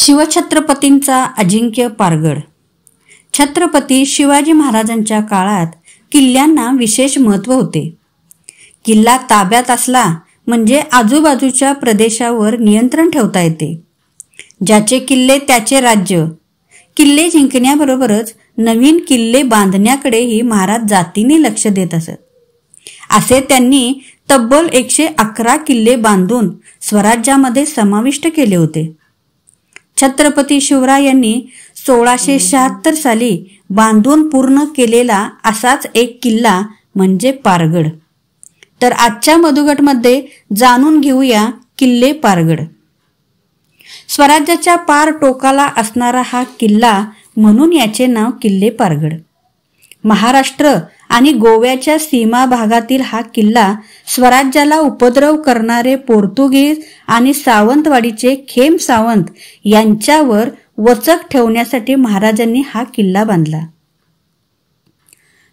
शिवछत्रपतींचा अजिंक्य पारगड. छत्रपती शिवाजी महाराजांच्या काळात किल्ल्यांना विशेष महत्त्व होते. किल्ला ताब्यात असला म्हणजे आजूबाजूच्या प्रदेशावर नियंत्रण ठेवता येते. ज्याचे किल्ले त्याचे राज्य. किल्ले जिंकण्याबरोबरच नवीन किल्ले बांधण्याकडेही महाराज जातीने लक्ष देत असत. असे त्यांनी तब्बल 111 किल्ले बांधून स्वराज्यामध्ये समाविष्ट केले होते. छत्रपती शिवरायांनी 1676 साली बांधून पूर्ण केलेला असाच एक किल्ला म्हणजे पारगड. तर आजच्या मधुगटमध्ये जाणून घेऊया किल्ले पारगड. स्वराज्याच्या पार टोकाला असणारा हा किल्ला म्हणून याचे नाव किल्ले पारगड. महाराष्ट्र आणि गोव्याच्या सीमा भागातील हा किल्ला स्वराज्याला उपद्रव करणारे पोर्तुगीज आणि सावंतवाडीचे खेम सावंत यांच्यावर वचक ठेवण्यासाठी महाराजांनी हा किल्ला बांधला.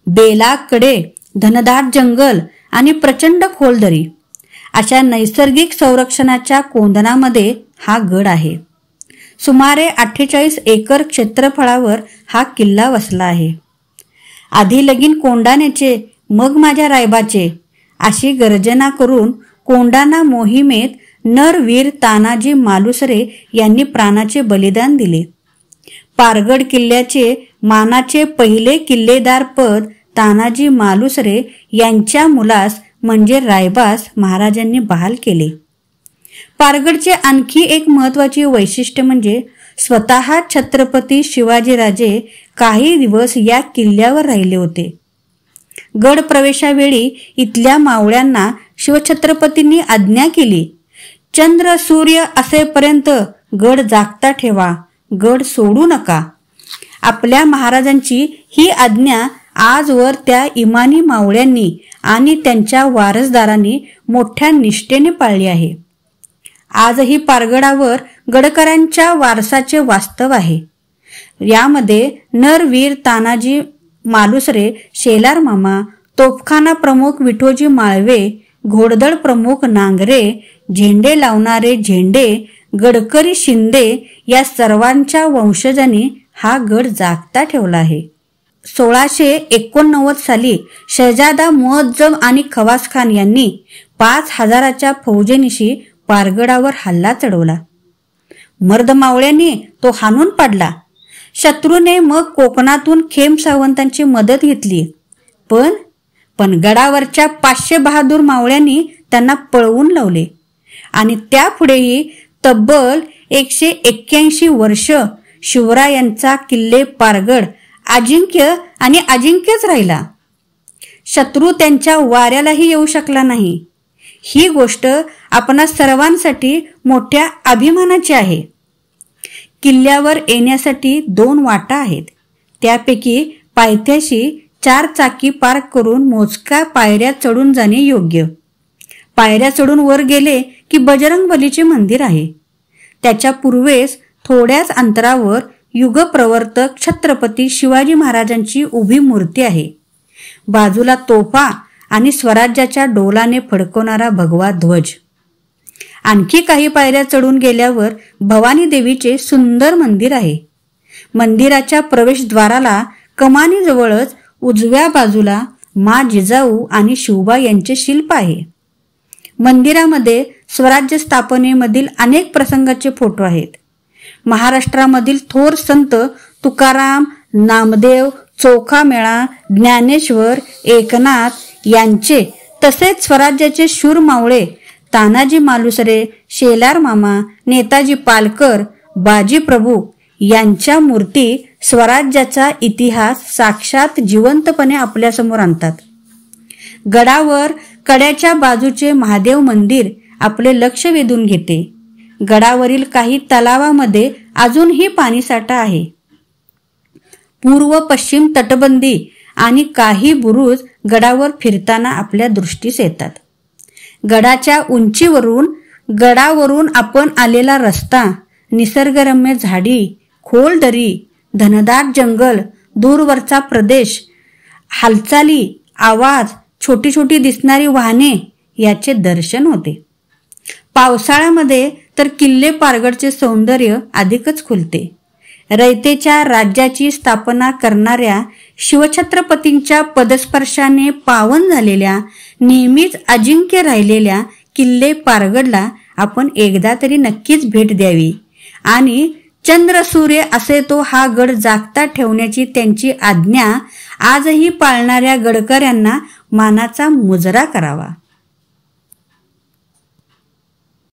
बेलाकडे, घनदाट जंगल आणि प्रचंड खोलदरी अशा नैसर्गिक संरक्षणाच्या कोंदणामध्ये हा गड आहे. सुमारे 48 एकर क्षेत्रफळावर हा किल्ला वसला आहे. आधी लगीन कोंडाण्याचे मग माझ्या रायबाचे अशी गर्जना करून कोंडाणा मोहिमेत नरवीर तानाजी मालुसरे यांनी प्राणाचे बलिदान दिले. पारगड किल्ल्याचे मानाचे पहिले किल्लेदार पद तानाजी मालुसरे यांच्या मुलास म्हणजे रायबास महाराजांनी बहाल केले. पारगडचे आणखी एक महत्त्वाचे वैशिष्ट्य म्हणजे स्वतः छत्रपती शिवाजीराजे काही दिवस या किल्ल्यावर राहिले होते. गड प्रवेशावेळी इथल्या मावळ्यांना शिवछत्रपतींनी आज्ञा केली, चंद्र सूर्य असेपर्यंत गड जागता ठेवा, गड सोडू नका. आपल्या महाराजांची ही आज्ञा आजवर त्या इमानी मावळ्यांनी आणि त्यांच्या वारसदारांनी मोठ्या निष्ठेने पाळली आहे. आजही पारगडावर गडकरांच्या वारसाचे वास्तव आहे. यामध्ये नरवीर तानाजी मालुसरे, शेलार मामा, तोफखाना प्रमुख विठोजी माळवे, घोडदळ प्रमुख नांगरे, झेंडे लावणारे झेंडे, गडकरी शिंदे या सर्वांच्या वंशजांनी हा गड जागता ठेवला आहे. 1689 साली शहजादा मुअज्जम आणि खवास खान यांनी 5000च्या फौजेनिशी पारगडावर हल्ला चढवला. मर्द मावळ्यांनी तो हाणून पाडला. शत्रूने मग कोकणातून खेम सावंतांची मदत घेतली, पण गडावरच्या 500 बहादूर मावळ्यांनी त्यांना पळवून लावले आणि त्यापुढेही तब्बल 181 वर्ष शिवरायांचा किल्ले पारगड अजिंक्य आणि अजिंक्यच राहिला. शत्रू त्यांच्या वाऱ्यालाही येऊ शकला नाही. ही गोष्ट आपणा सर्वांसाठी मोठ्या अभिमानाची आहे. किल्ल्यावर येण्यासाठी 2 वाटा आहेत. त्यापैकी पायथ्याशी 4 चाकी पार्क करून मोजक्या पायऱ्या चढून जाणे योग्य. पायऱ्या चढून वर गेले की बजरंगबलीचे मंदिर आहे. त्याच्या पूर्वेस थोड्याच अंतरावर युगप्रवर्तक छत्रपती शिवाजी महाराजांची उभी मूर्ती आहे. बाजूला तोफा आणि स्वराज्याच्या डोलाने फडकवणारा भगवा ध्वज. आणखी काही पायऱ्या चढून गेल्यावर भवानी देवीचे सुंदर मंदिर आहे. मंदिराच्या प्रवेशद्वाराला कमानीजवळच उजव्या बाजूला मा जिजाऊ आणि शिवबा यांचे शिल्प आहे. मंदिरामध्ये स्वराज्य स्थापनेमधील अनेक प्रसंगाचे फोटो आहेत. महाराष्ट्रामधील थोर संत तुकाराम, नामदेव, चोखामेळा, ज्ञानेश्वर, एकनाथ यांचे तसेच स्वराज्याचे शूर मावळे तानाजी मालुसरे, शेलार मामा, नेताजी पालकर, बाजी प्रभू यांच्या मूर्ती स्वराज्याचा इतिहास साक्षात जिवंतपणे आपल्यासमोर आणतात. गडावर कड्याच्या बाजूचे महादेव मंदिर आपले लक्ष वेधून घेते. गडावरील काही तलावामध्ये अजूनही पाणीसाठा आहे. पूर्व पश्चिम तटबंदी आणि काही बुरुज गडावर फिरताना आपल्या दृष्टीस येतात. गडाच्या उंचीवरून गडावरून आपण आलेला रस्ता, निसर्गरम्य झाडी, खोल दरी, घनदाट जंगल, दूरवरचा प्रदेश, हालचाली, आवाज, छोटी छोटी दिसणारी वाहने याचे दर्शन होते. पावसाळ्यामध्ये तर किल्ले पारगडचे सौंदर्य अधिकच खुलते. रयतेच्या राज्याची स्थापना करणाऱ्या शिवछत्रपतींच्या पदस्पर्शाने पावन झालेल्या, नेहमीच अजिंक्य राहिलेल्या किल्ले पारगडला आपण एकदा तरी नक्कीच भेट द्यावी आणि चंद्रसूर्य असे तो हा गड जागता ठेवण्याची त्यांची आज्ञा आजही पाळणाऱ्या गडकऱ्यांना मानाचा मुजरा करावा.